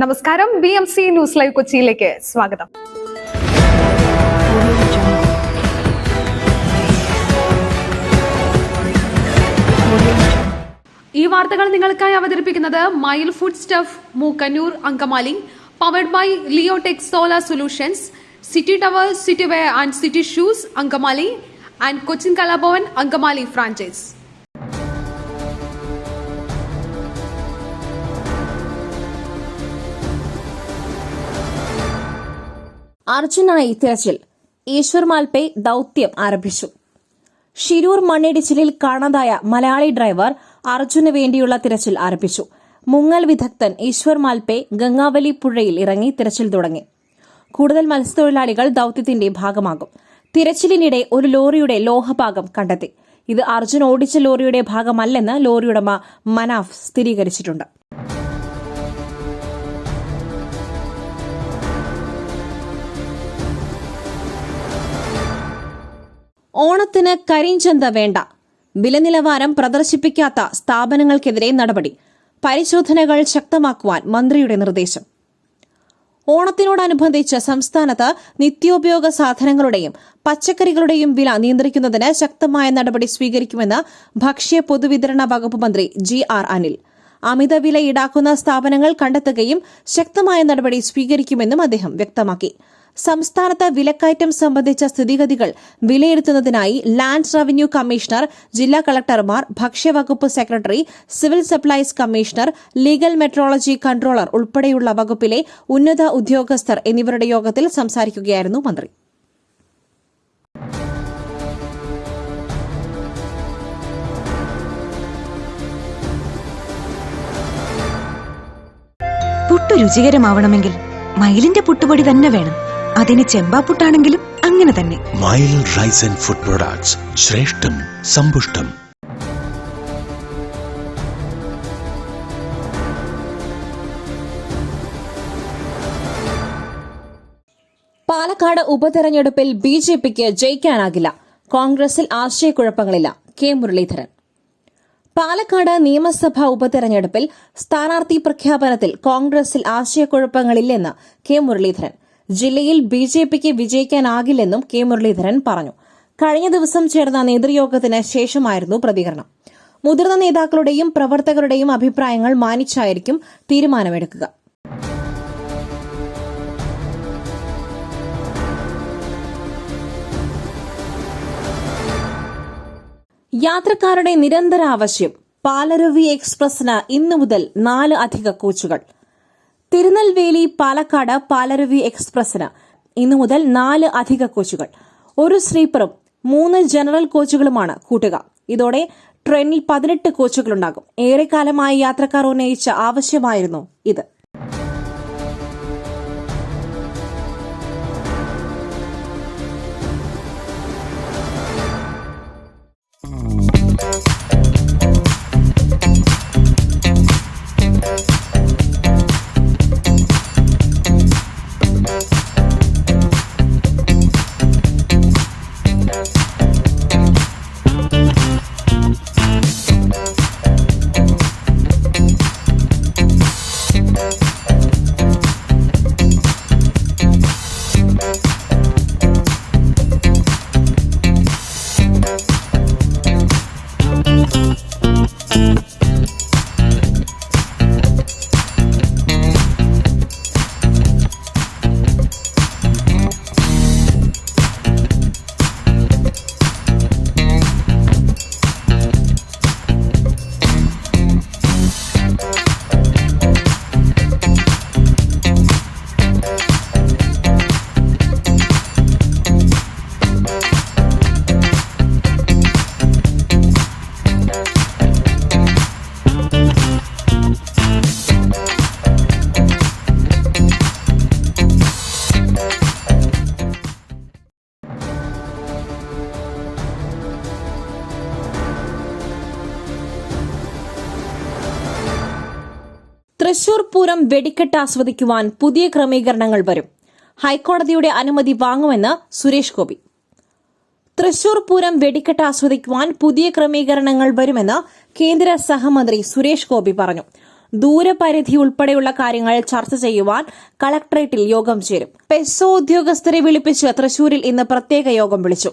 നമസ്കാരം. BMC news live കൊച്ചിയിലേക്ക് സ്വാഗതം. ഈ വാർത്തകൾ നിങ്ങൾക്കായി അവതരിപ്പിക്കുന്നത് mile food stuff Mookkannoor Angamaly, powered by Leotech solar solutions, city tower, city wear and city shoes Angamaly and Cochin Kalabhavan Angamaly franchise. അർജുനായി തിരച്ചിൽ. ഈശ്വർ മാൽപേ ദൌത്യം ആരംഭിച്ചു. ഷിരൂർ മണ്ണിടിച്ചിലിൽ കാണാതായ മലയാളി ഡ്രൈവർ അർജുന് വേണ്ടിയുള്ള തിരച്ചിൽ ആരംഭിച്ചു. മുങ്ങൽ വിദഗ്ധൻ ഈശ്വർ മാൽപേ ഗംഗാവലി പുഴയിൽ ഇറങ്ങി തിരച്ചിൽ തുടങ്ങി. കൂടുതൽ മത്സ്യത്തൊഴിലാളികൾ ദൌത്യത്തിന്റെ ഭാഗമാകും. തിരച്ചിലിനിടെ ഒരു ലോറിയുടെ ലോഹഭാഗം കണ്ടെത്തി. ഇത് അർജുൻ ഓടിച്ച ലോറിയുടെ ഭാഗമല്ലെന്ന് ലോറിയുടമ മനാഫ് സ്ഥിരീകരിച്ചിട്ടുണ്ട്. ഓണത്തിന് കരിഞ്ചന്ത വേണ്ട. വിലനിലവാരം പ്രദർശിപ്പിക്കാത്ത സ്ഥാപനങ്ങൾക്കെതിരെ നടപടി. പരിശോധനകൾ ശക്തമാക്കുവാൻ മന്ത്രിയുടെ നിർദ്ദേശം. ഓണത്തിനോടനുബന്ധിച്ച് സംസ്ഥാനത്ത് നിത്യോപയോഗ സാധനങ്ങളുടെയും പച്ചക്കറികളുടെയും വില നിയന്ത്രിക്കുന്നതിന് ശക്തമായ നടപടി സ്വീകരിക്കുമെന്ന് ഭക്ഷ്യ പൊതുവിതരണ വകുപ്പ് മന്ത്രി GR അനിൽ. അമിത വില ഈടാക്കുന്ന സ്ഥാപനങ്ങൾ കണ്ടെത്തുകയും ശക്തമായ നടപടി സ്വീകരിക്കുമെന്നും അദ്ദേഹം വ്യക്തമാക്കി. സംസ്ഥാനത്ത് വിലക്കയറ്റം സംബന്ധിച്ച സ്ഥിതിഗതികൾ വിലയിരുത്തുന്നതിനായി ലാൻഡ് റവന്യൂ കമ്മീഷണർ, ജില്ലാ കളക്ടർമാർ, ഭക്ഷ്യവകുപ്പ് secretary, civil supplies commissioner, legal metrology controller ഉൾപ്പെടെയുള്ള വകുപ്പിലെ ഉന്നത ഉദ്യോഗസ്ഥർ എന്നിവരുടെ യോഗത്തിൽ സംസാരിക്കുകയായിരുന്നു മന്ത്രി. പുട്ടു രുചികരമാവണമെങ്കിൽ മയിലിന്റെ പുട്ടുപൊടി തന്നെ വേണം. അതിന് ചെമ്പാപ്പുട്ടാണെങ്കിലും അങ്ങനെ തന്നെ. മയിൽ റൈസ് ആൻഡ് ഫുഡ് പ്രൊഡക്ട്സ്, ശ്രേഷ്ഠം സമ്പുഷ്ടം. പാലക്കാട് ഉപതെരഞ്ഞെടുപ്പിൽ BJPക്ക് ജയിക്കാനാകില്ല. കോൺഗ്രസിൽ ആശയക്കുഴപ്പങ്ങളില്ല. K മുരളീധരൻ. പാലക്കാട് നിയമസഭാ ഉപതെരഞ്ഞെടുപ്പിൽ സ്ഥാനാർത്ഥി പ്രഖ്യാപനത്തിൽ കോൺഗ്രസിൽ ആശയക്കുഴപ്പങ്ങളില്ലെന്ന് K മുരളീധരൻ. ജില്ലയിൽ BJPക്ക് വിജയിക്കാനാകില്ലെന്നും K മുരളീധരൻ പറഞ്ഞു. കഴിഞ്ഞ ദിവസം ചേർന്ന നേതൃയോഗത്തിന് ശേഷമായിരുന്നു പ്രതികരണം. മുതിർന്ന നേതാക്കളുടെയും പ്രവർത്തകരുടെയും അഭിപ്രായങ്ങൾ മാനിച്ചായിരിക്കും തീരുമാനമെടുക്കുക. യാത്രക്കാരുടെ നിരന്തര ആവശ്യം. പാലരുവി എക്സ്പ്രസിന് ഇന്നു മുതൽ 4 അധിക കോച്ചുകൾ. തിരുനെൽവേലി പാലക്കാട് പാലരുവി എക്സ്പ്രസിന് ഇന്നു മുതൽ 4 അധിക കോച്ചുകൾ. ഒരു സ്ലീപ്പറും 3 ജനറൽ കോച്ചുകളുമാണ് കൂട്ടുക. ഇതോടെ ട്രെയിനിൽ 18 കോച്ചുകളുണ്ടാകും. ഏറെക്കാലമായി യാത്രക്കാർ ഉന്നയിച്ച ആവശ്യമായിരുന്നു ഇത്. തൃശൂർ പൂരം വെടിക്കെട്ട് ആസ്വദിക്കുവാൻ പുതിയ ക്രമീകരണങ്ങൾ വരും. ഹൈക്കോടതിയുടെ അനുമതി വാങ്ങുമെന്ന് സുരേഷ് ഗോപി. തൃശൂർ പൂരം വെടിക്കെട്ട് ആസ്വദിക്കുവാൻ പുതിയ ക്രമീകരണങ്ങൾ വരുമെന്ന് കേന്ദ്ര സഹമന്ത്രി സുരേഷ് ഗോപി പറഞ്ഞു. ദൂരപരിധി ഉൾപ്പെടെയുള്ള കാര്യങ്ങൾ ചർച്ച ചെയ്യുവാൻ കളക്ടറേറ്റിൽ യോഗം ചേരും. പെസോ ഉദ്യോഗസ്ഥരെ വിളിപ്പിച്ച് തൃശൂരിൽ ഇന്ന് പ്രത്യേക യോഗം വിളിച്ചു.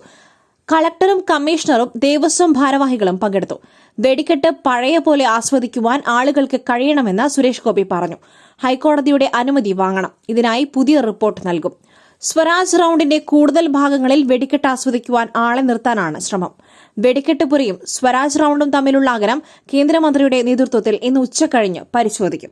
കളക്ടറും കമ്മീഷണറും ദേവസ്വം ഭാരവാഹികളും പങ്കെടുത്തു. വെടിക്കെട്ട് പഴയ പോലെ ആസ്വദിക്കുവാൻ ആളുകൾക്ക് കഴിയണമെന്ന് സുരേഷ് ഗോപി പറഞ്ഞു. ഹൈക്കോടതിയുടെ അനുമതി വാങ്ങണം. ഇതിനായി പുതിയ റിപ്പോർട്ട് നൽകും. സ്വരാജ് റൌണ്ടിന്റെ കൂടുതൽ ഭാഗങ്ങളിൽ വെടിക്കെട്ട് ആസ്വദിക്കുവാൻ ആളെ നിർത്താനാണ് ശ്രമം. വെടിക്കെട്ട് പുരയും സ്വരാജ് റൌണ്ടും തമ്മിലുള്ള അകലം കേന്ദ്രമന്ത്രിയുടെ നേതൃത്വത്തിൽ ഇന്ന് ഉച്ചകഴിഞ്ഞ് പരിശോധിക്കും.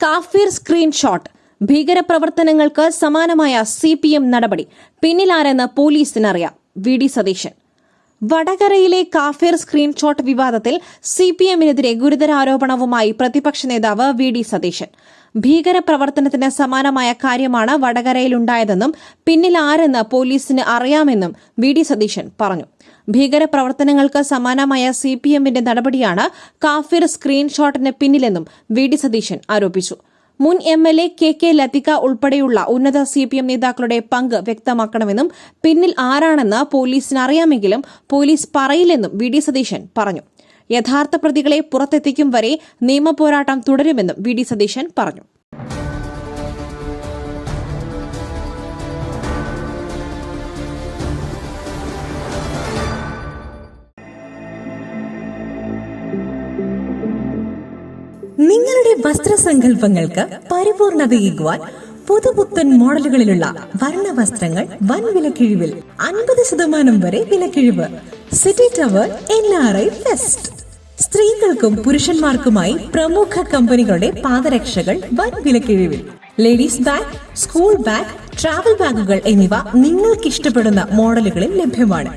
കാഫിർ സ്ക്രീൻഷോട്ട്. ഭീകരപ്രവർത്തനങ്ങൾക്ക് സമാനമായ CPM നടപടി. പിന്നിലാരെന്ന് പോലീസിനറിയാം. VD സതീശൻ. വടകരയിലെ കാഫിർ സ്ക്രീൻഷോട്ട് വിവാദത്തിൽ CPMനെതിരെ ഗുരുതര ആരോപണവുമായി പ്രതിപക്ഷ നേതാവ് VD സതീശൻ. ഭീകരപ്രവർത്തനത്തിന് സമാനമായ കാര്യമാണ് വടകരയിലുണ്ടായതെന്നും പിന്നിൽ ആരെന്ന് പോലീസിന് അറിയാമെന്നും VD സതീശൻ പറഞ്ഞു. ഭീകരപ്രവർത്തനങ്ങൾക്ക് സമാനമായ CPMന്റെ നടപടിയാണ് കാഫിർ സ്ക്രീൻഷോട്ടിന് പിന്നിലെന്നും VD സതീശൻ ആരോപിച്ചു. മുൻ MLA KK ലതിക ഉൾപ്പെടെയുള്ള ഉന്നത CPM നേതാക്കളുടെ പങ്ക് വ്യക്തമാക്കണമെന്നും പിന്നിൽ ആരാണെന്ന് പോലീസിന് അറിയാമെങ്കിലും പോലീസ് പറയില്ലെന്നും VD സതീശൻ പറഞ്ഞു. യഥാർത്ഥ പ്രതികളെ പുറത്തെത്തിക്കും വരെ നിയമപോരാട്ടം തുടരുമെന്നും VD സതീശൻ പറഞ്ഞു. നിങ്ങളുടെ വസ്ത്രസങ്കല്പങ്ങൾക്ക് പരിപൂർണതയേകുവാൻ പുതുപുത്തൻ മോഡലുകളിലുള്ള വർണ്ണവസ്ത്രങ്ങൾ വൻ വിലക്കിഴിവിൽ 50% വരെ വിലക്കിഴിവ്. City tower NRI fest. സ്ത്രീകൾക്കും പുരുഷന്മാർക്കുമായി പ്രമുഖ കമ്പനികളുടെ പാദരക്ഷകൾ വൻ വിലക്കിഴിവിൽ. Ladies bag, school bag, travel ബാഗുകൾ എന്നിവ നിങ്ങൾക്ക് ഇഷ്ടപ്പെടുന്ന മോഡലുകളിൽ ലഭ്യമാണ്.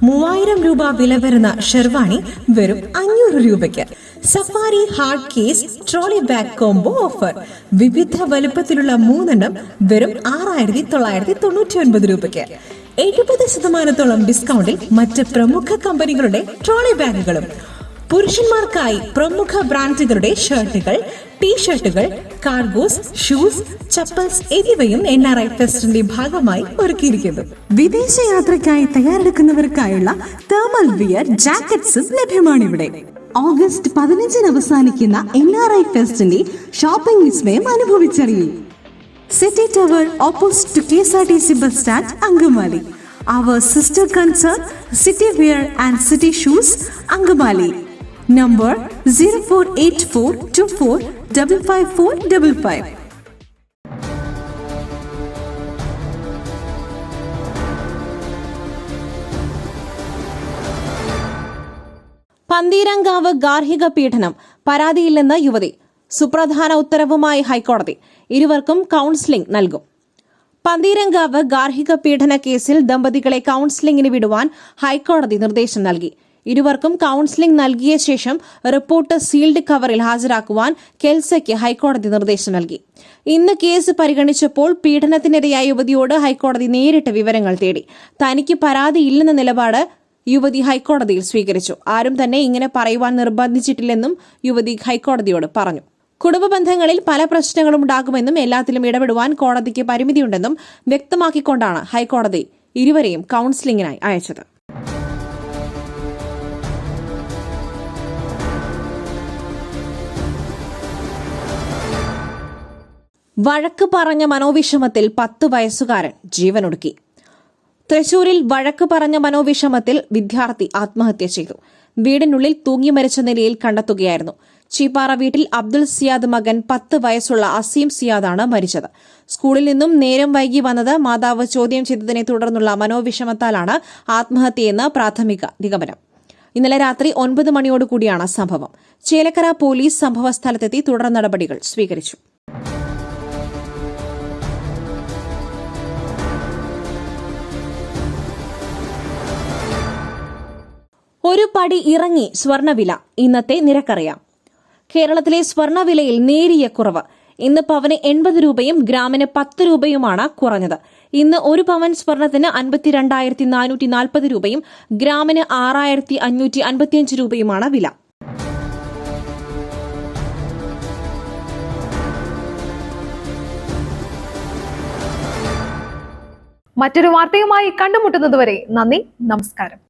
3000 രൂപ വില വരുന്ന ഷെർവാണി വെറും 500 രൂപയ്ക്ക്. Safari hard case trolley bag combo offer. വിവിധ വലുപ്പത്തിലുള്ള 3 വെറും 6999 രൂപയ്ക്ക്. 70% ഡിസ്കൗണ്ടിൽ മറ്റ് പ്രമുഖ കമ്പനികളുടെ ട്രോളി ബാഗുകളും. പുരുഷന്മാർക്കായി പ്രമുഖ ബ്രാൻഡുകളുടെ ഷർട്ടുകൾ, ടീഷർട്ടുകൾ, കാർഗോസ്, ഷൂസ്, ചപ്പൽസ് എന്നിവയും NRI ഫെസ്റ്റിന്റെ ഭാഗമായി ഒരുക്കിയിരിക്കുന്നു. വിദേശയാത്രയ്ക്കായി തയ്യാറെടുക്കുന്നവർക്കായുള്ള തേർമൽ വിയർ ജാക്കറ്റ്സും ലഭ്യമാണിവിടെ. ഓഗസ്റ്റ് 15 അവസാനിക്കുന്ന NRI ഫെസ്റ്റിന്റെ ഷോപ്പിംഗ് വിസ്മയം അനുഭവിച്ചറിയൂ. City tower opposite to KSRTC bus stand, Angamaly. Our sister concern, City Wear and City Shoes, Angamali. Number 048424555555. Pantheerankavu ഗാർഹിക പീഡനം. പരാതിയില്ലെന്ന് യുവതി. സുപ്രധാന ഉത്തരവുമായി ഹൈക്കോടതി. ഇരുവർക്കും കൌൺസിലിംഗ് നൽകും. പന്തീരങ്കാവ് ഗാർഹിക പീഡന കേസിൽ ദമ്പതികളെ കൌൺസിലിംഗിന് വിടുവാൻ ഹൈക്കോടതി നിർദ്ദേശം നൽകി. ഇരുവർക്കും കൌൺസിലിംഗ് നൽകിയ ശേഷം റിപ്പോർട്ട് സീൽഡ് കവറിൽ ഹാജരാക്കുവാൻ കെൽസയ്ക്ക് ഹൈക്കോടതി നിർദ്ദേശം നൽകി. ഇന്ന് കേസ് പരിഗണിച്ചപ്പോൾ പീഡനത്തിനിരയായ യുവതിയോട് ഹൈക്കോടതി നേരിട്ട് വിവരങ്ങൾ തേടി. തനിക്ക് പരാതിയില്ലെന്ന നിലപാട് യുവതി ഹൈക്കോടതിയിൽ സ്വീകരിച്ചു. ആരും തന്നെ ഇങ്ങനെ പറയുവാൻ നിർബന്ധിച്ചിട്ടില്ലെന്നും യുവതി ഹൈക്കോടതിയോട് പറഞ്ഞു. കുടുംബ ബന്ധങ്ങളിൽ പല പ്രശ്നങ്ങളും ഉണ്ടാകുമെന്നും എല്ലാത്തിലും ഇടപെടുവാൻ കോടതിക്ക് പരിമിതിയുണ്ടെന്നും വ്യക്തമാക്കിക്കൊണ്ടാണ് ഹൈക്കോടതി ഇരുവരെയും കൌൺസിലിംഗിനായി അയച്ചത്. വഴക്ക് പറഞ്ഞ മനോവിഷമത്തിൽ 10 വയസ്സുകാരൻ ജീവനൊടുക്കി. തൃശൂരിൽ വഴക്ക് പറഞ്ഞ മനോവിഷമത്തിൽ വിദ്യാർത്ഥി ആത്മഹത്യ ചെയ്തു. വീടിനുള്ളിൽ തൂങ്ങി മരിച്ച നിലയിൽ കണ്ടെത്തുകയായിരുന്നു. ചീപ്പാറ വീട്ടിൽ അബ്ദുൾ സിയാദ് മകൻ 10 വയസ്സുള്ള അസീം സിയാദാണ് മരിച്ചത്. സ്കൂളിൽ നിന്നും നേരം വൈകി വന്നത് മാതാവ് ചോദ്യം ചെയ്തതിനെ തുടർന്നുള്ള മനോവിഷമത്താലാണ് ആത്മഹത്യയെന്ന് പ്രാഥമിക നിഗമനം. ഇന്നലെ രാത്രി 9 മണിയോടുകൂടിയാണ് സംഭവം. ചേലക്കര പോലീസ് സംഭവസ്ഥലത്തെത്തി തുടർ നടപടികൾ സ്വീകരിച്ചു. ഒരു പടി ഇറങ്ങി സ്വർണ്ണവില. ഇന്നത്തെ നിരക്കറിയാം. കേരളത്തിലെ സ്വർണ്ണവിലയിൽ നേരിയ കുറവ്. ഇന്ന് പവന് 80 രൂപയും ഗ്രാമിന് 10 രൂപയുമാണ് കുറഞ്ഞത്. ഇന്ന് ഒരു പവൻ സ്വർണത്തിന് 52,440 രൂപയും ഗ്രാമിന് 6,555 രൂപയുമാണ് വില. മറ്റൊരു വാർത്തയുമായി കണ്ടുമുട്ടുന്നതുവരെ നന്ദി, നമസ്കാരം.